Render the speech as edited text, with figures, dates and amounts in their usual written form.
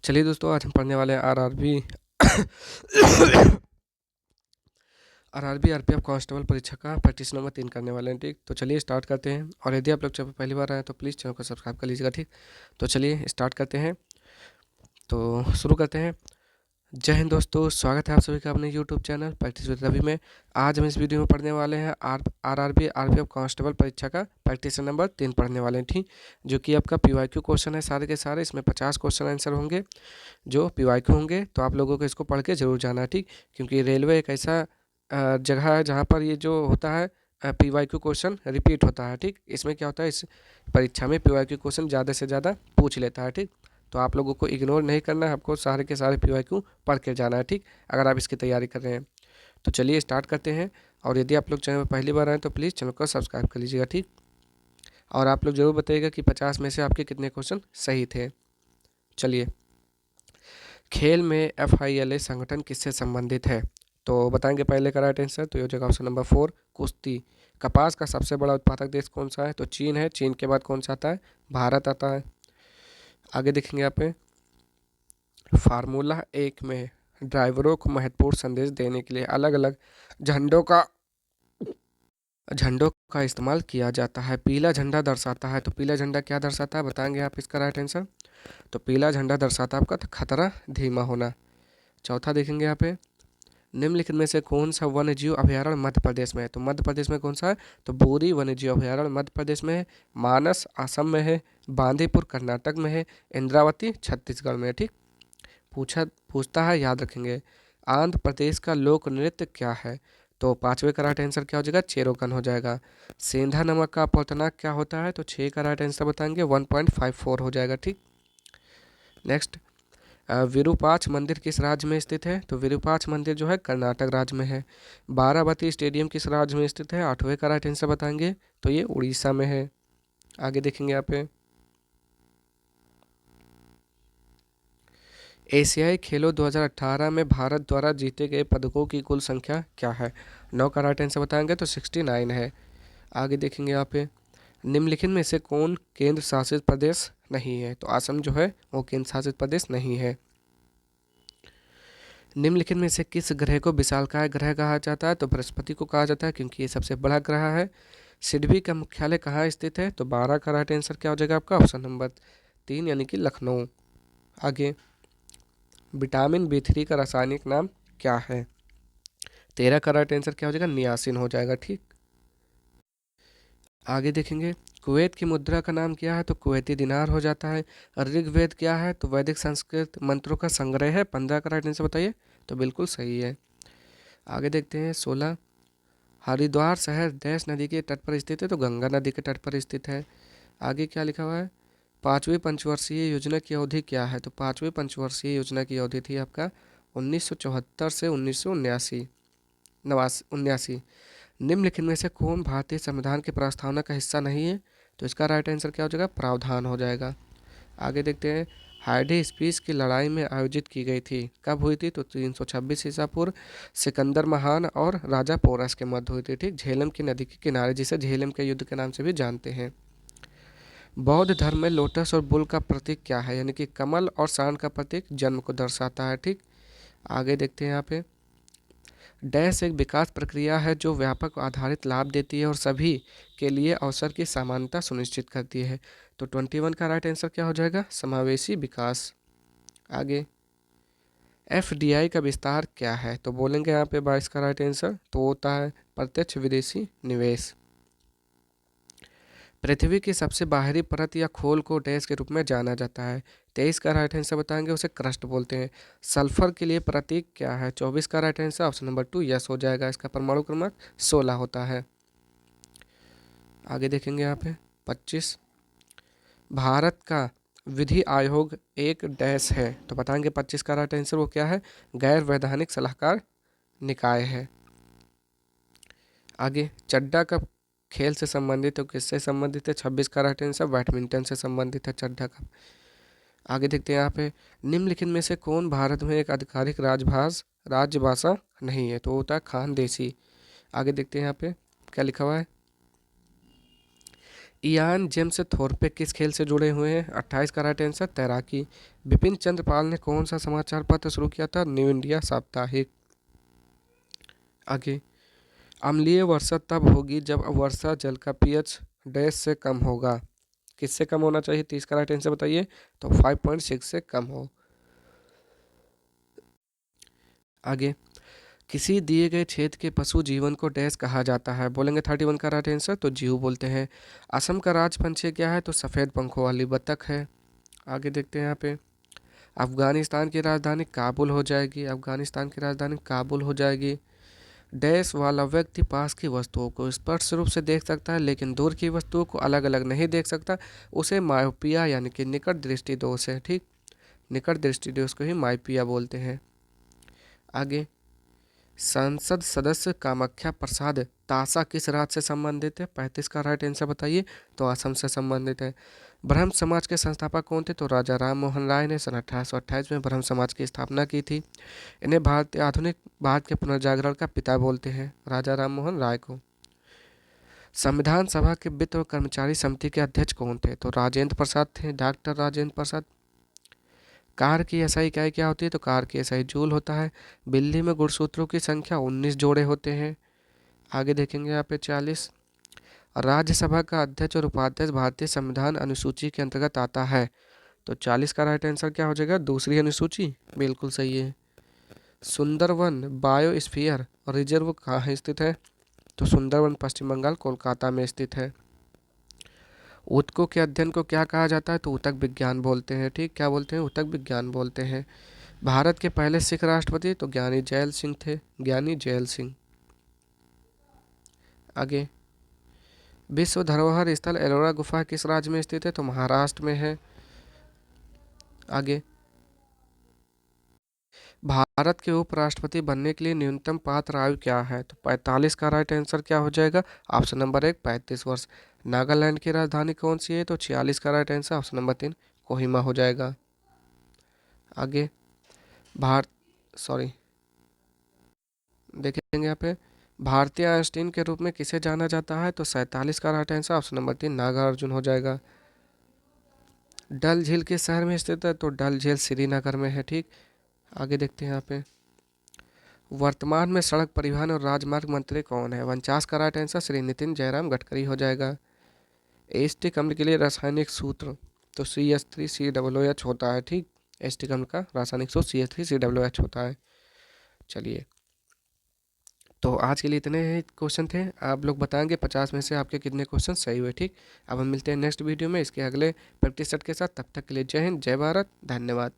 चलिए दोस्तों, आज हम पढ़ने वाले हैं आरआरबी आरपीएफ कांस्टेबल परीक्षा का प्रैक्टिस नंबर 3 करने वाले हैं। ठीक, तो चलिए स्टार्ट करते हैं। और यदि आप लोग चैनल पर पहली बार आए तो प्लीज़ चैनल को सब्सक्राइब कर लीजिएगा। ठीक, तो चलिए स्टार्ट करते हैं। तो शुरू करते हैं। जय हिंद दोस्तों, स्वागत है आप सभी का अपने YouTube channel practice with Ravi में। आज हम इस वीडियो में पढ़ने वाले हैं आरआरबी आरपीएफ कांस्टेबल परीक्षा का प्रैक्टिस नंबर 3 पढ़ने वाले हैं। ठीक, जो कि आपका पीवाईक्यू क्वेश्चन है सारे के सारे। इसमें 50 क्वेश्चन आंसर होंगे जो पीवाईक्यू होंगे। तो आप लोगों को इसको पढ़ के जरूर जाना है। ठीक, क्योंकि रेलवे एक ऐसा जगह है जहाँ पर ये जो होता है पीवाईक्यू क्वेश्चन रिपीट होता है। ठीक, इसमें क्या होता है, इस परीक्षा में पीवाईक्यू क्वेश्चन ज़्यादा से ज़्यादा पूछ लेता है। ठीक, तो आप लोगों को इग्नोर नहीं करना है, आपको सारे के सारे पीवाईक्यू पढ़ के जाना है। ठीक, अगर आप इसकी तैयारी कर रहे हैं तो चलिए स्टार्ट करते हैं। और यदि आप लोग चैनल पर पहली बार आए तो प्लीज़ चैनल को सब्सक्राइब कर लीजिएगा। ठीक, और आप लोग जरूर बताइएगा कि 50 में से आपके कितने क्वेश्चन सही थे। चलिए, खेल में FILA संगठन किससे संबंधित है? तो बताएंगे पहले का राइट आंसर, तो ये हो जाएगा ऑप्शन नंबर 4 कुश्ती। कपास का सबसे बड़ा उत्पादक देश कौन सा है? तो चीन है। चीन के बाद कौन सा आता है? भारत आता है। आगे देखेंगे यहाँ पे, फार्मूला 1 में ड्राइवरों को महत्वपूर्ण संदेश देने के लिए अलग अलग झंडों का इस्तेमाल किया जाता है। पीला झंडा दर्शाता है, तो पीला झंडा क्या दर्शाता है बताएंगे आप इसका राइट आंसर। तो पीला झंडा दर्शाता है आपका खतरा धीमा होना। चौथा देखेंगे यहाँ पे, निम्नलिखित में से कौन सा वन्य जीव अभयारण्य मध्य प्रदेश में है? तो मध्य प्रदेश में कौन सा है? तो बोरी वन्य जीव अभयारण्य मध्य प्रदेश में है। मानस असम में है। बांदीपुर कर्नाटक में है। इंद्रावती छत्तीसगढ़ में है। ठीक, पूछता है, याद रखेंगे। आंध्र प्रदेश का लोक नृत्य क्या है? तो पांचवे का राइट आंसर क्या हो जाएगा? चेरोकन हो जाएगा। सेंधा नमक का अपूर्णांक क्या होता है? तो 6 का राइट आंसर बताएंगे 1.54 हो जाएगा। ठीक, नेक्स्ट, विरूपाक्ष मंदिर किस राज्य में स्थित है? तो विरूपाक्ष मंदिर जो है कर्नाटक राज्य में है। बाराबती स्टेडियम किस राज्य में स्थित है? 8वें का राइट आंसर बताएंगे, तो ये उड़ीसा में है। आगे देखेंगे यहाँ पे, एशियाई खेलों 2018 में भारत द्वारा जीते गए पदकों की कुल संख्या क्या है? 9 का राइट आंसर बताएंगे, तो 69 है। आगे देखेंगे यहाँ पे, निम्नलिखित में से कौन केंद्र शासित प्रदेश नहीं है? तो असम जो है वो केंद्र शासित प्रदेश नहीं है। निम्नलिखित में से किस ग्रह को विशालकाय ग्रह कहा जाता है? तो बृहस्पति को कहा जाता है, क्योंकि ये सबसे बड़ा ग्रह है। सिडबी का मुख्यालय कहाँ स्थित है? तो 12 का राइट आंसर क्या हो जाएगा आपका? ऑप्शन नंबर 3 यानी कि लखनऊ। आगे, विटामिन B3 का रासायनिक नाम क्या है? 13 का राइट आंसर क्या हो जाएगा? नियासिन हो जाएगा। ठीक, आगे देखेंगे, कुवैत की मुद्रा का नाम क्या है? तो कुवैती दिनार हो जाता है। ऋग्वेद क्या है? तो वैदिक संस्कृत मंत्रों का संग्रह है। 15 का राइट आंसर बताइए, तो बिल्कुल सही है। आगे देखते हैं 16, हरिद्वार शहर देश नदी के तट पर स्थित है? तो गंगा नदी के तट पर स्थित है। आगे क्या लिखा हुआ है, पाँचवीं पंचवर्षीय योजना की अवधि क्या है? तो पाँचवीं पंचवर्षीय योजना की अवधि थी आपका 1974 से 1979। निम्नलिखित में से कौन भारतीय संविधान के प्रस्तावना का हिस्सा नहीं है? तो इसका राइट आंसर क्या हो जाएगा? प्रावधान हो जाएगा। आगे देखते हैं, हाइडी स्पीस की लड़ाई में आयोजित की गई थी, कब हुई थी? तो 326 ईसा पूर्व, सिकंदर महान और राजा पोरस के मध्य हुई थी। ठीक, झेलम की नदी के किनारे, जिसे झेलम के युद्ध के नाम से भी जानते हैं। बौद्ध धर्म में लोटस और बुल का प्रतीक क्या है? यानी कि कमल और सांड का प्रतीक जन्म को दर्शाता है। ठीक, आगे देखते हैं यहाँ पे, डैश एक विकास प्रक्रिया है जो व्यापक आधारित लाभ देती है और सभी के लिए अवसर की समानता सुनिश्चित करती है। तो 21 का राइट आंसर क्या हो जाएगा? समावेशी विकास। आगे, FDI का विस्तार क्या है? तो बोलेंगे यहाँ पे 22 का राइट आंसर, तो होता है प्रत्यक्ष विदेशी निवेश। पृथ्वी की सबसे बाहरी परत या खोल को डैश के रूप में जाना जाता है। 23 का राइट आंसर बताएंगे, उसे क्रस्ट बोलते हैं। सल्फर के लिए प्रतीक क्या है? 24 का right answer option number 2 yes हो जाएगा। इसका परमाणु क्रमांक 16 होता है। आगे देखेंगे यहाँ पे 25, भारत का विधि आयोग एक डैश है? तो बताएंगे 25 का राइट आंसर वो क्या है? गैर वैधानिक सलाहकार निकाय है। आगे, चड्डा का खेल से संबंधित, तो किससे संबंधित है? 26 का राइट आंसर बैडमिंटन से संबंधित है चड्डा का। आगे देखते हैं यहाँ पे, निम्नलिखित में से कौन भारत में एक आधिकारिक राजभाषा नहीं है? तो होता है खानदेशी। आगे देखते हैं यहाँ पे क्या लिखा हुआ है, इयान जेम्स थोरपे किस खेल से जुड़े हुए हैं? 28 का राइट आंसर तैराकी। बिपिन चंद्र पाल ने कौन सा समाचार पत्र शुरू किया था? न्यू इंडिया साप्ताहिक। आगे, अम्लीय वर्षा तब होगी जब वर्षा जल का पीएच डैश से कम होगा। किससे कम होना चाहिए? 30 का राइट आंसर बताइए। तो 5.6 से कम हो। आगे, किसी दिए गए क्षेत्र के पशु जीवन को डैश कहा जाता है? बोलेंगे 31 का राइट आंसर, तो जीव बोलते हैं। असम का राज पंछी क्या है? तो सफ़ेद पंखों वाली बतख है। आगे देखते हैं यहाँ पे, अफगानिस्तान की राजधानी काबुल हो जाएगी। अफगानिस्तान की राजधानी काबुल हो जाएगी। डैश वाला व्यक्ति पास की वस्तुओं को स्पष्ट रूप से देख सकता है लेकिन दूर की वस्तुओं को अलग अलग नहीं देख सकता, उसे मायोपिया यानी कि निकट दृष्टि दोष है। ठीक, निकट दृष्टि दोष को ही मायोपिया बोलते हैं। आगे, संसद सदस्य कामाख्या प्रसाद तासा किस राज्य से संबंधित है? 35 का राइट आंसर बताइए। तो असम से संबंधित है। ब्रह्म समाज के संस्थापक कौन थे? तो राजा राम मोहन राय ने सन 1828 में ब्रह्म समाज की स्थापना की थी। इन्हें आधुनिक भारत के पुनर्जागरण का पिता बोलते हैं, राजा राम मोहन राय को। संविधान सभा के वित्त और कर्मचारी समिति के अध्यक्ष कौन थे? तो राजेंद्र प्रसाद थे, डॉक्टर राजेंद्र प्रसाद। कार की एसआई इकाई क्या होती है? तो कार की एसआई जूल होता है। बिल्ली में गुणसूत्रों की संख्या 19 जोड़े होते हैं। आगे देखेंगे यहाँ पे 40, राज्यसभा का अध्यक्ष और उपाध्यक्ष भारतीय संविधान अनुसूची के अंतर्गत आता है। तो 40 का राइट आंसर क्या हो जाएगा? दूसरी अनुसूची, बिल्कुल सही है। सुंदरवन बायोस्फीयर रिजर्व कहाँ स्थित है? तो सुंदरवन पश्चिम बंगाल कोलकाता में स्थित है। ऊतकों के अध्ययन को क्या कहा जाता है? तो ऊतक विज्ञान बोलते हैं। ठीक, क्या बोलते हैं? ऊतक विज्ञान बोलते हैं। भारत के पहले सिख राष्ट्रपति तो ज्ञानी जैल सिंह थे, ज्ञानी जैल सिंह। आगे, विश्व धरोहर स्थल एलोरा गुफा किस राज्य में स्थित है? तो महाराष्ट्र में है। आगे, भारत के उपराष्ट्रपति बनने के लिए न्यूनतम पात्र आयु क्या है? तो 45 का राइट आंसर क्या हो जाएगा? ऑप्शन नंबर 1 35 वर्ष। नागालैंड की राजधानी कौन सी है? तो 46 का right answer option number 3 Kohima हो जाएगा। आगे, भारत सॉरी देखेंगे यहाँ पे, भारतीय आइंस्टीन के रूप में किसे जाना जाता है? तो 47 का right answer option number 3 Nagarjuna हो जाएगा। डल झील किस शहर में स्थित है? तो डल झील श्रीनगर में है। ठीक, आगे देखते हैं यहाँ पे, वर्तमान में सड़क परिवहन और राजमार्ग मंत्री कौन है? 49 का राइट आंसर श्री नितिन जयराम गडकरी हो जाएगा। एस्टिक अम्ल के लिए रासायनिक सूत्र तो CH3COOH होता है। ठीक, एस्टिक अम्ल का रासायनिक सूत्र CH3COOH होता है। चलिए, तो आज के लिए इतने ही क्वेश्चन थे। आप लोग बताएंगे 50 में से आपके कितने क्वेश्चन सही हुए। ठीक, अब हम मिलते हैं नेक्स्ट वीडियो में इसके अगले प्रैक्टिस सेट के साथ। तब तक के लिए जय हिंद, जय भारत, धन्यवाद।